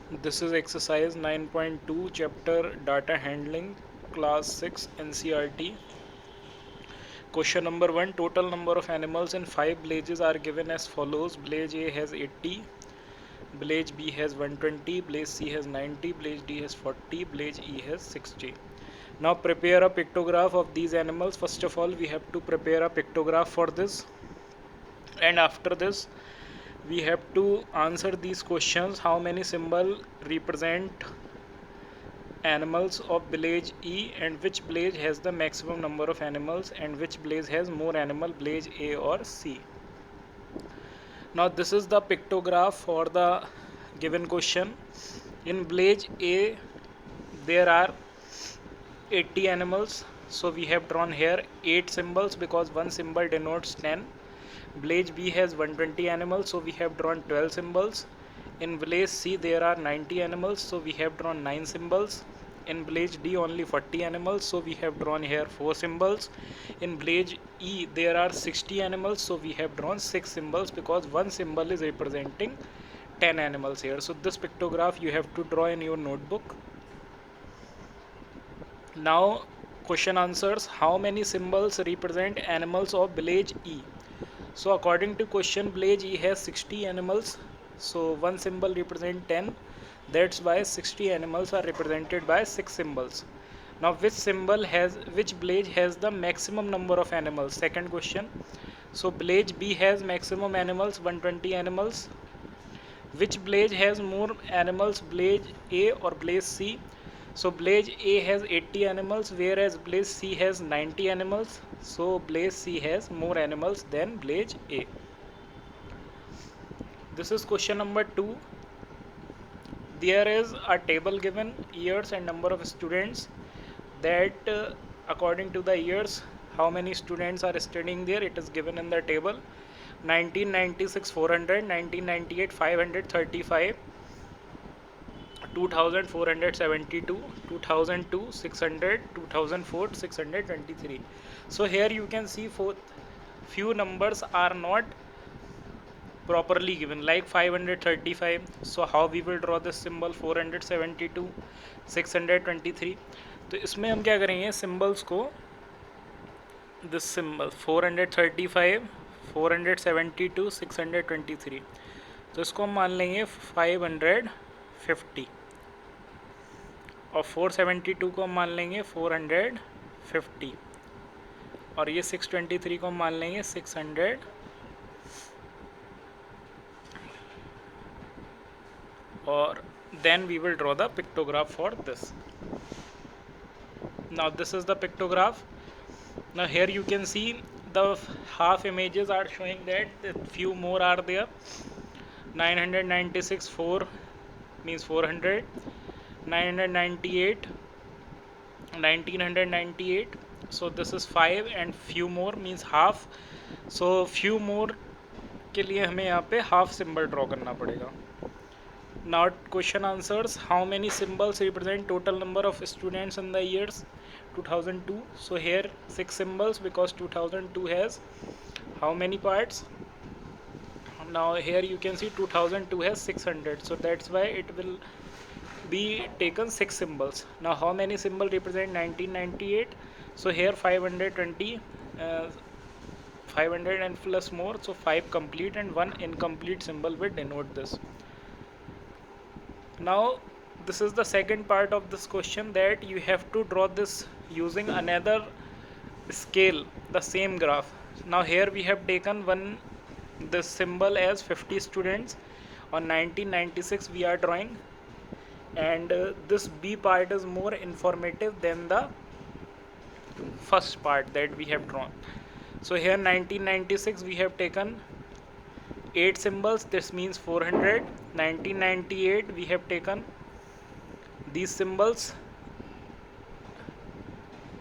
This is exercise 9.2, chapter data handling, class 6 NCERT. Question number 1, total number of animals in 5 villages are given as follows. Village A has 80, village B has 120, village C has 90, village D has 40, village E has 60. Now prepare a pictograph of these animals. First of all, we have to prepare a pictograph for this, and after this we have to answer these questions. How many symbols represent animals of village E, and which village has the maximum number of animals, and which village has more animal, village A or C. Now this is the pictograph for the given question. In village A there are 80 animals, so we have drawn here 8 symbols because one symbol denotes 10. Village B has 120 animals, so we have drawn 12 symbols. In village C there are 90 animals, so we have drawn 9 symbols. In village D only 40 animals, so we have drawn here 4 symbols. In village E there are 60 animals, so we have drawn 6 symbols because one symbol is representing 10 animals here. So this pictograph you have to draw in your notebook. Now question answers. How many symbols represent animals of village E? So according to question, village E has 60 animals, so one symbol represents 10. That's why 60 animals are represented by 6 symbols. Now which village has the maximum number of animals? Second question. So village B has maximum animals, 120 animals. Which village has more animals, village A or village C? So village A has 80 animals, whereas village C has 90 animals. So village C has more animals than village A. This is question number 2. There is a table given, years and number of students, that according to the years how many students are studying there, it is given in the table. 1996 400, 1998 535, 2472, 2002 600, 2004 623. So here you can see few numbers are not properly given, like 535. So how we will draw this symbol? 472, 623. तो इसमें हम क्या करेंगे, symbols को this symbol 435, 472, 623, तो इसको हम मान लेंगे 550, और 472 को हम मान लेंगे 450, और ये 623 को हम मान लेंगे 600, और then we will draw the pictograph for this. Now this is the pictograph. Now here you can see the half images are showing that few more are there. 996 4 means 400, 998 1998, so this is 5, and few more means half. So few more के लिए हमें यहाँ पे half symbol draw करना पड़ेगा. Now question answers. How many symbols represent total number of students in the years 2002? So here 6 symbols because 2002 has how many parts? Now here you can see 2002 has 600, so that's why it will be taken 6 symbols. Now how many symbols represent 1998? So here 520, 500 and plus more, so 5 complete and 1 incomplete symbol will denote this. Now this is the second part of this question, that you have to draw this using another scale, the same graph. Now here we have taken this symbol as 50 students. On 1996 we are drawing, and this B part is more informative than the first part that we have drawn. So here 1996 we have taken 8 symbols, this means 400. 1998 we have taken these symbols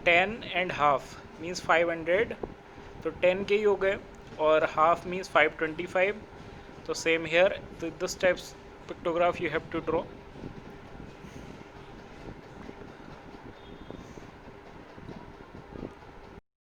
10 and half means 500, तो 10 के ही हो गए, और half means 525. So same here, this type pictograph you have to draw.